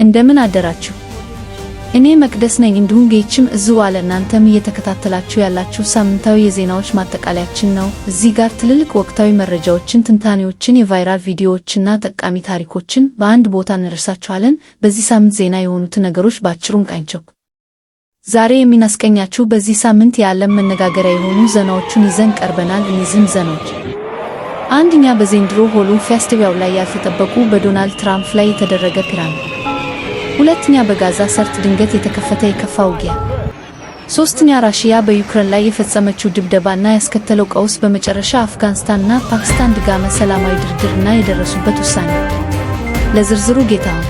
እንደምን አደራችሁ? እኔ መቅደስ ነኝ። እንዲሁም ጌችም እዚሁ አለ። እናንተም እየተከታተላችሁ ያላችሁ ሳምንታዊ የዜናዎች ማጠቃለያችን ነው። እዚህ ጋር ትልልቅ ወቅታዊ መረጃዎችን፣ ትንታኔዎችን፣ የቫይራል ቪዲዮዎችና ጠቃሚ ታሪኮችን በአንድ ቦታ እንረሳችኋለን። በዚህ ሳምንት ዜና የሆኑትን ነገሮች ባጭሩ እንቃኛቸው። ዛሬ የምናስቀኛችሁ በዚህ ሳምንት የዓለም መነጋገሪያ የሆኑ ዜናዎችን ይዘን ቀርበናል። እነዚህም ዜናዎች አንደኛ፣ በዘንድሮ ሆሉ ፌስቲቫል ላይ ያልተጠበቁ በዶናልድ ትራምፕ ላይ የተደረገ ፒራሚድ። ሁለተኛ፣ በጋዛ ሰርጥ ድንገት የተከፈተ የከፋ ውጊያ። ሶስተኛ፣ ራሽያ በዩክሬን ላይ የፈጸመችው ድብደባና ያስከተለው ቀውስ። በመጨረሻ አፍጋኒስታንና ፓኪስታን ድጋሜ ሰላማዊ ድርድርና የደረሱበት ውሳኔ። ለዝርዝሩ ጌታውን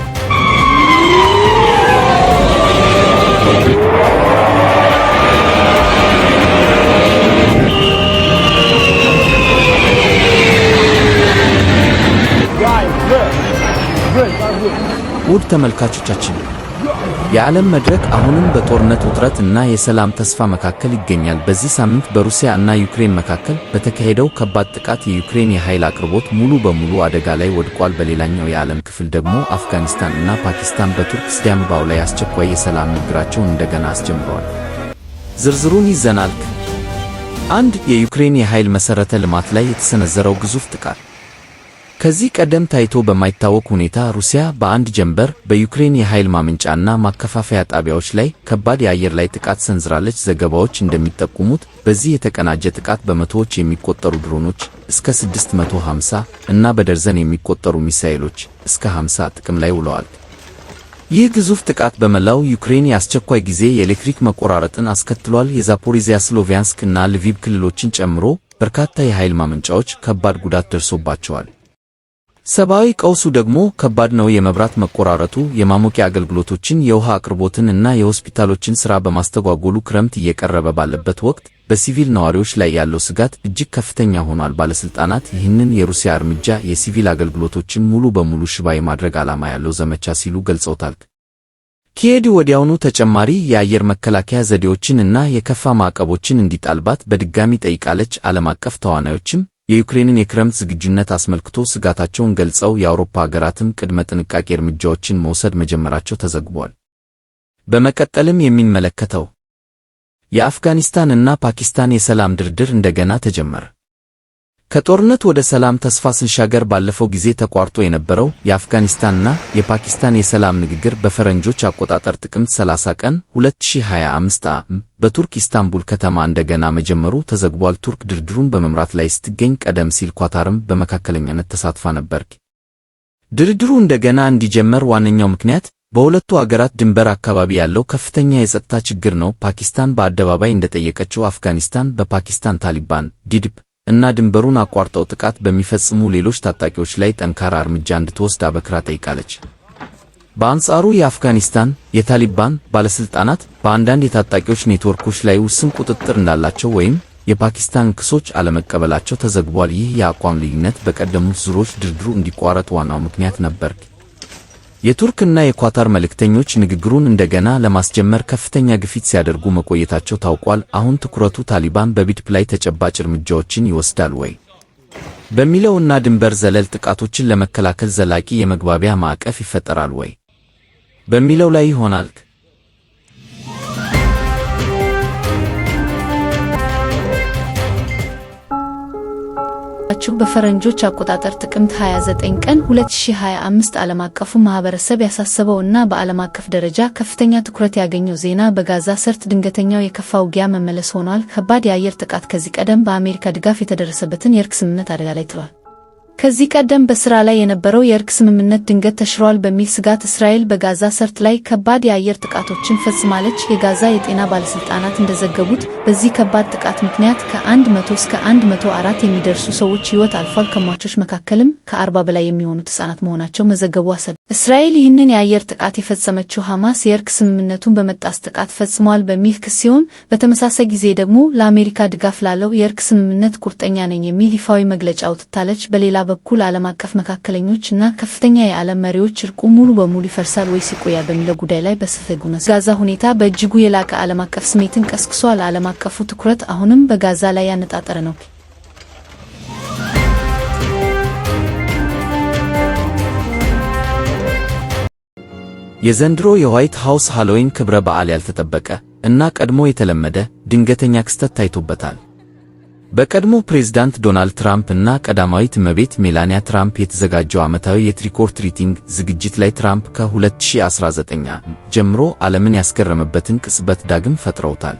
ውድ ተመልካቾቻችን፣ የዓለም መድረክ አሁንም በጦርነት ውጥረት እና የሰላም ተስፋ መካከል ይገኛል። በዚህ ሳምንት በሩሲያ እና ዩክሬን መካከል በተካሄደው ከባድ ጥቃት የዩክሬን የኃይል አቅርቦት ሙሉ በሙሉ አደጋ ላይ ወድቋል። በሌላኛው የዓለም ክፍል ደግሞ አፍጋኒስታን እና ፓኪስታን በቱርክ ኢስታንቡል ላይ አስቸኳይ የሰላም ንግግራቸውን እንደገና አስጀምረዋል። ዝርዝሩን ይዘናል። 1. የዩክሬን የኃይል መሠረተ ልማት ላይ የተሰነዘረው ግዙፍ ጥቃት። ከዚህ ቀደም ታይቶ በማይታወቅ ሁኔታ ሩሲያ በአንድ ጀንበር በዩክሬን የኃይል ማመንጫና ማከፋፈያ ጣቢያዎች ላይ ከባድ የአየር ላይ ጥቃት ሰንዝራለች። ዘገባዎች እንደሚጠቁሙት በዚህ የተቀናጀ ጥቃት በመቶዎች የሚቆጠሩ ድሮኖች እስከ 650 እና በደርዘን የሚቆጠሩ ሚሳኤሎች እስከ 50 ጥቅም ላይ ውለዋል። ይህ ግዙፍ ጥቃት በመላው ዩክሬን የአስቸኳይ ጊዜ የኤሌክትሪክ መቆራረጥን አስከትሏል። የዛፖሪዥያ፣ ስሎቪያንስክ እና ልቪቭ ክልሎችን ጨምሮ በርካታ የኃይል ማመንጫዎች ከባድ ጉዳት ደርሶባቸዋል። ሰብአዊ ቀውሱ ደግሞ ከባድ ነው። የመብራት መቆራረጡ የማሞቂያ አገልግሎቶችን፣ የውሃ አቅርቦትን እና የሆስፒታሎችን ሥራ በማስተጓጎሉ ክረምት እየቀረበ ባለበት ወቅት በሲቪል ነዋሪዎች ላይ ያለው ስጋት እጅግ ከፍተኛ ሆኗል። ባለሥልጣናት ይህንን የሩሲያ እርምጃ የሲቪል አገልግሎቶችን ሙሉ በሙሉ ሽባ የማድረግ ዓላማ ያለው ዘመቻ ሲሉ ገልጸውታል። ኪየቭ ወዲያውኑ ተጨማሪ የአየር መከላከያ ዘዴዎችን እና የከፋ ማዕቀቦችን እንዲጣልባት በድጋሚ ጠይቃለች። ዓለም አቀፍ ተዋናዮችም የዩክሬንን የክረምት ዝግጁነት አስመልክቶ ስጋታቸውን ገልጸው የአውሮፓ ሀገራትም ቅድመ ጥንቃቄ እርምጃዎችን መውሰድ መጀመራቸው ተዘግቧል። በመቀጠልም የሚንመለከተው የአፍጋኒስታን እና ፓኪስታን የሰላም ድርድር እንደገና ተጀመረ። ከጦርነት ወደ ሰላም ተስፋ ስንሻገር ባለፈው ጊዜ ተቋርጦ የነበረው የአፍጋኒስታንና የፓኪስታን የሰላም ንግግር በፈረንጆች አቆጣጠር ጥቅምት 30 ቀን 2025 በቱርክ ኢስታንቡል ከተማ እንደገና መጀመሩ ተዘግቧል። ቱርክ ድርድሩን በመምራት ላይ ስትገኝ፣ ቀደም ሲል ኳታርም በመካከለኛነት ተሳትፋ ነበር። ድርድሩ እንደገና እንዲጀመር ዋነኛው ምክንያት በሁለቱ አገራት ድንበር አካባቢ ያለው ከፍተኛ የጸጥታ ችግር ነው። ፓኪስታን በአደባባይ እንደጠየቀችው አፍጋኒስታን በፓኪስታን ታሊባን ዲድፕ እና ድንበሩን አቋርጠው ጥቃት በሚፈጽሙ ሌሎች ታጣቂዎች ላይ ጠንካራ እርምጃ እንድትወስድ አበክራ ጠይቃለች። በአንጻሩ የአፍጋኒስታን የታሊባን ባለሥልጣናት በአንዳንድ የታጣቂዎች ኔትወርኮች ላይ ውስን ቁጥጥር እንዳላቸው ወይም የፓኪስታን ክሶች አለመቀበላቸው ተዘግቧል። ይህ የአቋም ልዩነት በቀደሙት ዙሮች ድርድሩ እንዲቋረጥ ዋናው ምክንያት ነበር። የቱርክና የኳታር መልእክተኞች ንግግሩን እንደገና ለማስጀመር ከፍተኛ ግፊት ሲያደርጉ መቆየታቸው ታውቋል። አሁን ትኩረቱ ታሊባን በኢድሊብ ላይ ተጨባጭ እርምጃዎችን ይወስዳል ወይ በሚለው እና ድንበር ዘለል ጥቃቶችን ለመከላከል ዘላቂ የመግባቢያ ማዕቀፍ ይፈጠራል ወይ በሚለው ላይ ይሆናል። በፈረንጆች አቆጣጠር ጥቅምት 29 ቀን 2025 ዓለም አቀፉ ማህበረሰብ ያሳሰበው እና በዓለም አቀፍ ደረጃ ከፍተኛ ትኩረት ያገኘው ዜና በጋዛ ሰርጥ ድንገተኛው የከፋ ውጊያ መመለስ ሆኗል። ከባድ የአየር ጥቃት ከዚህ ቀደም በአሜሪካ ድጋፍ የተደረሰበትን የእርቅ ስምምነት አደጋ ላይ ጥሏል። ከዚህ ቀደም በሥራ ላይ የነበረው የእርቅ ስምምነት ድንገት ተሽሯል በሚል ስጋት እስራኤል በጋዛ ሰርጥ ላይ ከባድ የአየር ጥቃቶችን ፈጽማለች። የጋዛ የጤና ባለሥልጣናት እንደዘገቡት በዚህ ከባድ ጥቃት ምክንያት ከ100 እስከ 104 የሚደርሱ ሰዎች ሕይወት አልፏል። ከሟቾች መካከልም ከ40 በላይ የሚሆኑት ሕፃናት መሆናቸው መዘገቡ አሰብ። እስራኤል ይህንን የአየር ጥቃት የፈጸመችው ሐማስ የእርቅ ስምምነቱን በመጣስ ጥቃት ፈጽሟል በሚል ክስ ሲሆን፣ በተመሳሳይ ጊዜ ደግሞ ለአሜሪካ ድጋፍ ላለው የእርቅ ስምምነት ቁርጠኛ ነኝ የሚል ይፋዊ መግለጫ አውጥታለች። በሌላ በኩል ዓለም አቀፍ መካከለኞች እና ከፍተኛ የዓለም መሪዎች እርቁ ሙሉ በሙሉ ይፈርሳል ወይስ ይቆያል በሚለው ጉዳይ ላይ በሰፈጉነት ጋዛ ሁኔታ በእጅጉ የላቀ ዓለም አቀፍ ስሜትን ቀስቅሷል። ዓለም አቀፉ ትኩረት አሁንም በጋዛ ላይ ያነጣጠረ ነው። የዘንድሮ የዋይት ሃውስ ሃሎዊን ክብረ በዓል ያልተጠበቀ እና ቀድሞ የተለመደ ድንገተኛ ክስተት ታይቶበታል። በቀድሞ ፕሬዝዳንት ዶናልድ ትራምፕ እና ቀዳማዊት እመቤት ሜላኒያ ትራምፕ የተዘጋጀው ዓመታዊ የትሪክ ኦር ትሪቲንግ ዝግጅት ላይ ትራምፕ ከ2019 ጀምሮ ዓለምን ያስገረመበትን ቅጽበት ዳግም ፈጥረውታል።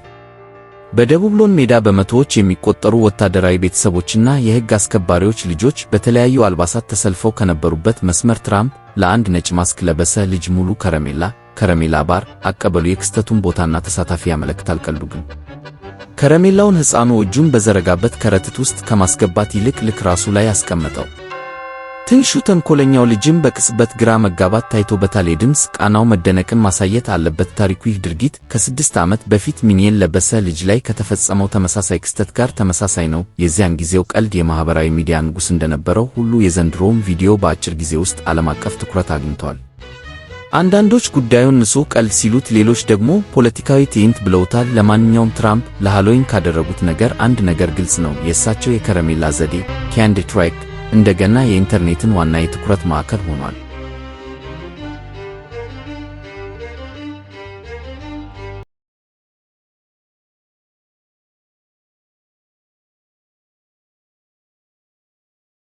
በደቡብ ሎን ሜዳ በመቶዎች የሚቆጠሩ ወታደራዊ ቤተሰቦችና የሕግ አስከባሪዎች ልጆች በተለያዩ አልባሳት ተሰልፈው ከነበሩበት መስመር ትራምፕ ለአንድ ነጭ ማስክ ለበሰ ልጅ ሙሉ ከረሜላ ባር አቀበሉ። የክስተቱን ቦታና ተሳታፊ ያመለክታል። ቀልዱ ግን ከረሜላውን ሕፃኑ እጁን በዘረጋበት ከረጢት ውስጥ ከማስገባት ይልቅ ልክ ራሱ ላይ አስቀመጠው። ትንሹ ተንኮለኛው ልጅም በቅጽበት ግራ መጋባት ታይቶበታል። የድምፅ ቃናው መደነቅን ማሳየት አለበት። ታሪኩ ይህ ድርጊት ከ6 ዓመት በፊት ሚኒየን ለበሰ ልጅ ላይ ከተፈጸመው ተመሳሳይ ክስተት ጋር ተመሳሳይ ነው። የዚያን ጊዜው ቀልድ የማኅበራዊ ሚዲያ ንጉሥ እንደነበረው ሁሉ የዘንድሮውም ቪዲዮ በአጭር ጊዜ ውስጥ ዓለም አቀፍ ትኩረት አግኝቷል። አንዳንዶች ጉዳዩን ንጹሕ ቀልድ ሲሉት፣ ሌሎች ደግሞ ፖለቲካዊ ትዕይንት ብለውታል። ለማንኛውም ትራምፕ ለሃሎዊን ካደረጉት ነገር አንድ ነገር ግልጽ ነው። የእሳቸው የከረሜላ ዘዴ ካንዲ ትራክ እንደገና የኢንተርኔትን ዋና የትኩረት ማዕከል ሆኗል።